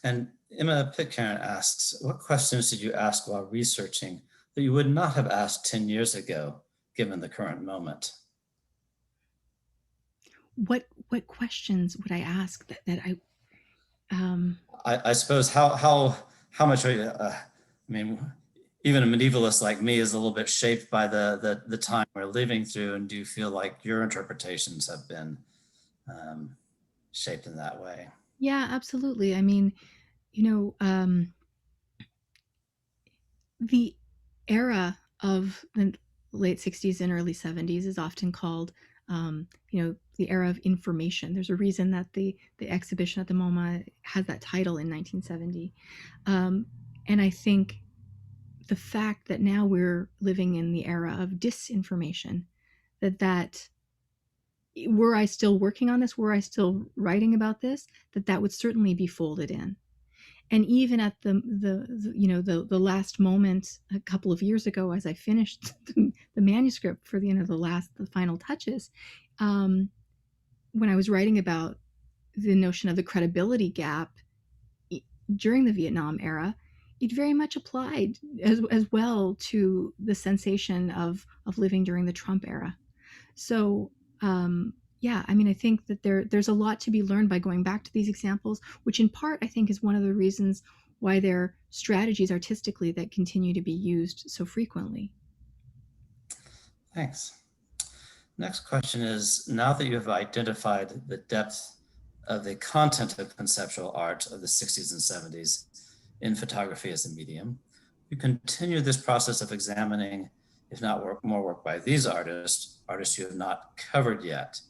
And Emma Pitcairn asks, what questions did you ask while researching that you would not have asked 10 years ago, given the current moment? What questions would I ask that I suppose how much are you, I mean, even a medievalist like me is a little bit shaped by the time we're living through, and do you feel like your interpretations have been shaped in that way? Yeah, absolutely. I mean, the era of the late 60s and early 70s is often called, the era of information. There's a reason that the exhibition at the MoMA has that title in 1970. And I think the fact that now we're living in the era of disinformation, that were I still working on this, were I still writing about this, that would certainly be folded in. And even at the last moment a couple of years ago, as I finished the manuscript for the final touches, when I was writing about the notion of the credibility gap during the Vietnam era, it very much applied as well to the sensation of living during the Trump era. So yeah, I mean, I think that there's a lot to be learned by going back to these examples, which in part I think is one of the reasons why they're strategies artistically that continue to be used so frequently. Thanks. Next question is, now that you have identified the depth of the content of conceptual art of the 60s and 70s in photography as a medium, you continue this process of examining, if not more work by these artists you have not covered yet.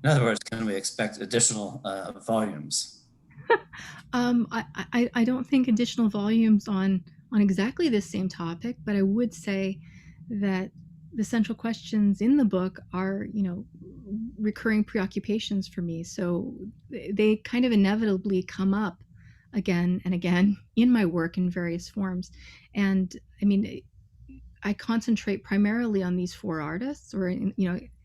In other words, can we expect additional volumes? I don't think additional volumes on exactly the same topic, but I would say that the central questions in the book are, recurring preoccupations for me. So they kind of inevitably come up again and again in my work in various forms. And I mean, I concentrate primarily on these four artists, or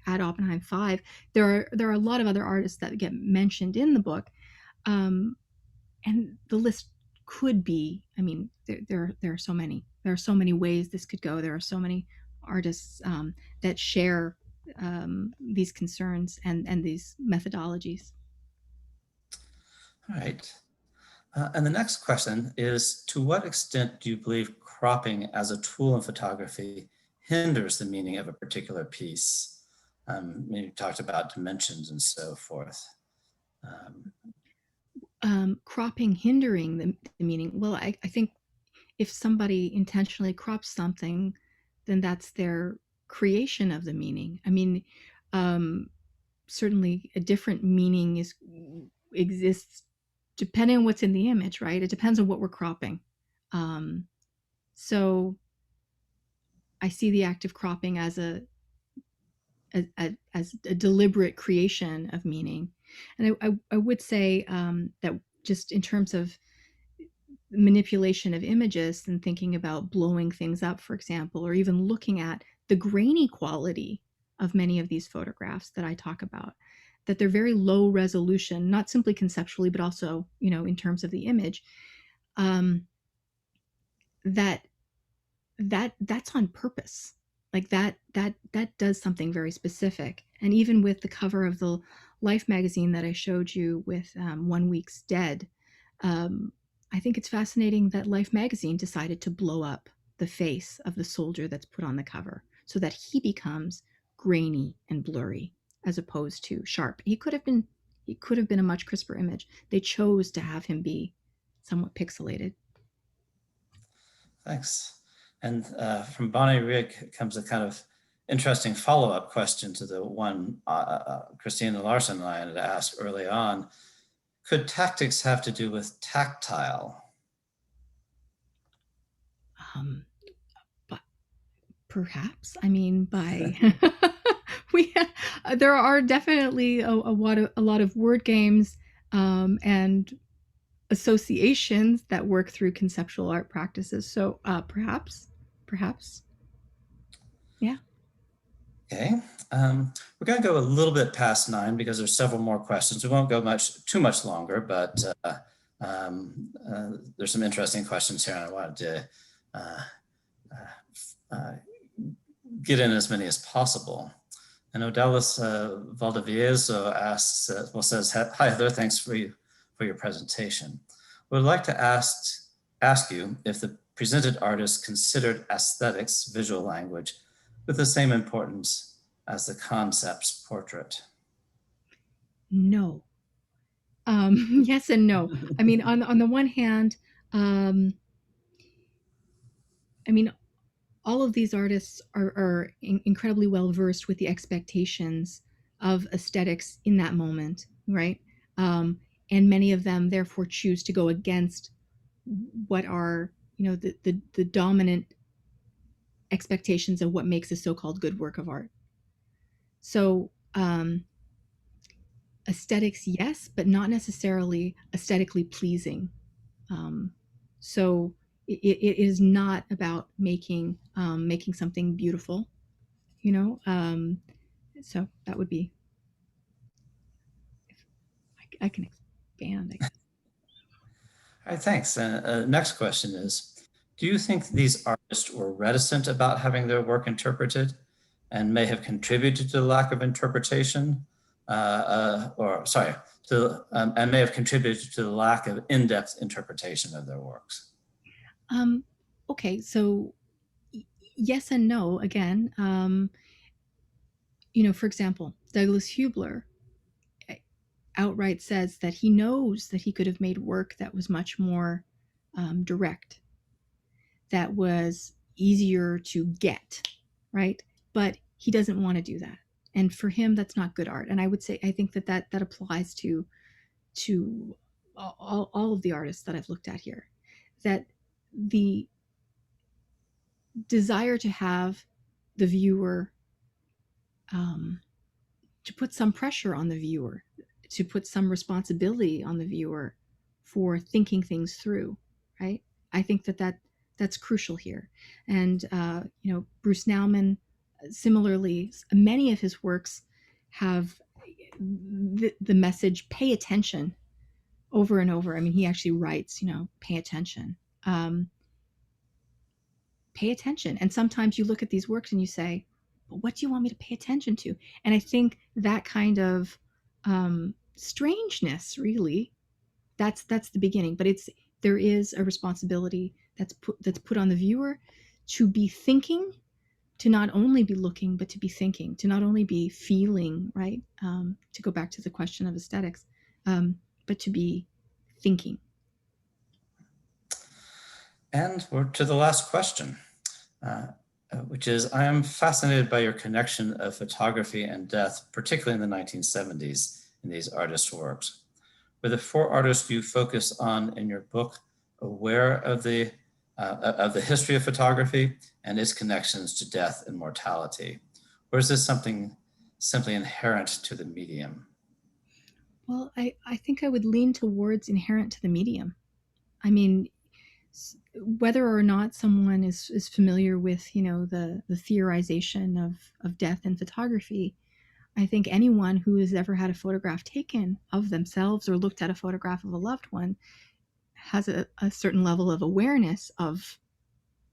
at Oppenheim 5. There are a lot of other artists that get mentioned in the book. And the list could be, I mean, there are so many. There are so many ways this could go. There are so many artists that share these concerns and these methodologies. All right. And the next question is, to what extent do you believe cropping as a tool in photography hinders the meaning of a particular piece? You talked about dimensions and so forth. Cropping hindering the meaning. Well, I think if somebody intentionally crops something, then that's their creation of the meaning. I mean, certainly a different meaning exists depending on what's in the image, right? It depends on what we're cropping. So I see the act of cropping as a deliberate creation of meaning. And I would say that just in terms of manipulation of images and thinking about blowing things up, for example, or even looking at the grainy quality of many of these photographs that I talk about, that they're very low resolution, not simply conceptually, but also, in terms of the image, that's on purpose. Like that does something very specific. And even with the cover of the Life magazine that I showed you with 1 Week's Dead, I think it's fascinating that Life magazine decided to blow up the face of the soldier that's put on the cover so that he becomes grainy and blurry as opposed to sharp. He could have been a much crisper image. They chose to have him be somewhat pixelated. Thanks. And from Bonnie Rick comes a kind of interesting follow-up question to the one Christina Larson and I had asked early on. Could tactics have to do with tactile? But perhaps, I mean, by there are definitely a lot of word games and associations that work through conceptual art practices. So perhaps, yeah. Okay, we're going to go a little bit past 9 because there's several more questions. We won't go too much longer, but there's some interesting questions here, and I wanted to get in as many as possible. And Odelis Valdivieso asks, says, "Hi Heather, thanks for your presentation. I would like to ask you if the presented artist considered aesthetics, visual language, with the same importance as the concept's portrait." No. Yes and no. I mean, on the one hand, I mean, all of these artists are incredibly well versed with the expectations of aesthetics in that moment, right? And many of them therefore choose to go against what are, the dominant expectations of what makes a so-called good work of art. So aesthetics, yes, but not necessarily aesthetically pleasing. So it is not about making something beautiful, so that would be, I can expand, I guess. All right, thanks. Next question is, do you think these artists were reticent about having their work interpreted and may have contributed to the lack of interpretation? And may have contributed to the lack of in-depth interpretation of their works? Okay, so yes and no again. for example, Douglas Hubler outright says that he knows that he could have made work that was much more direct, that was easier to get, right? But he doesn't want to do that. And for him, that's not good art. And I would say, I think that applies to all of the artists that I've looked at here, that the desire to have the viewer, to put some pressure on the viewer, to put some responsibility on the viewer for thinking things through, right? I think that's crucial here. And Bruce Nauman, similarly, many of his works have the message, pay attention, over and over. I mean, he actually writes, pay attention. Pay attention. And sometimes you look at these works and you say, but what do you want me to pay attention to? And I think that kind of strangeness, really, that's the beginning. But there is a responsibility that's put on the viewer to be thinking, to not only be looking, but to be thinking, to not only be feeling, right? To go back to the question of aesthetics, but to be thinking. And we're to the last question, which is, I am fascinated by your connection of photography and death, particularly in the 1970s in these artists' works. Were the four artists you focus on in your book aware of the history of photography and its connections to death and mortality? Or is this something simply inherent to the medium? Well, I think I would lean towards inherent to the medium. I mean, whether or not someone is familiar with, the theorization of death in photography, I think anyone who has ever had a photograph taken of themselves or looked at a photograph of a loved one has a certain level of awareness of,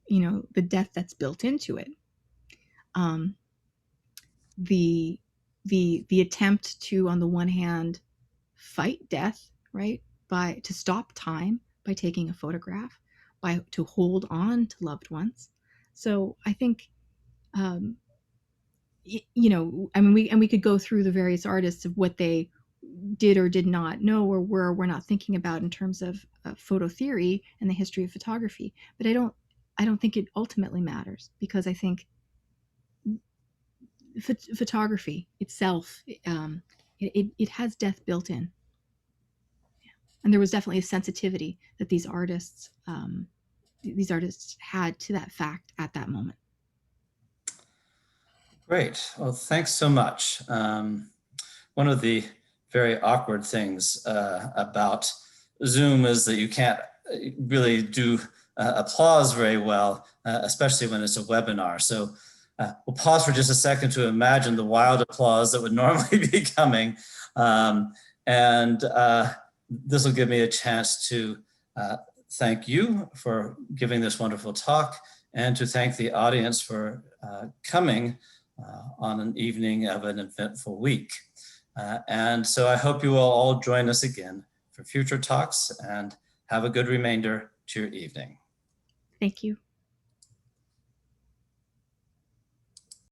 the death that's built into it. The attempt to, on the one hand, fight death, right, to stop time by taking a photograph, to hold on to loved ones. So I think, we could go through the various artists of what they did or did not know or were not thinking about in terms of photo theory and the history of photography. But I don't think it ultimately matters, because I think photography itself, it has death built in. And there was definitely a sensitivity that these artists had to that fact at that moment. Great. Well, thanks so much. One of the very awkward things about Zoom is that you can't really do applause very well, especially when it's a webinar. So we'll pause for just a second to imagine the wild applause that would normally be coming. This will give me a chance to thank you for giving this wonderful talk, and to thank the audience for coming on an evening of an eventful week. And so I hope you will all join us again for future talks, and have a good remainder to your evening. Thank you.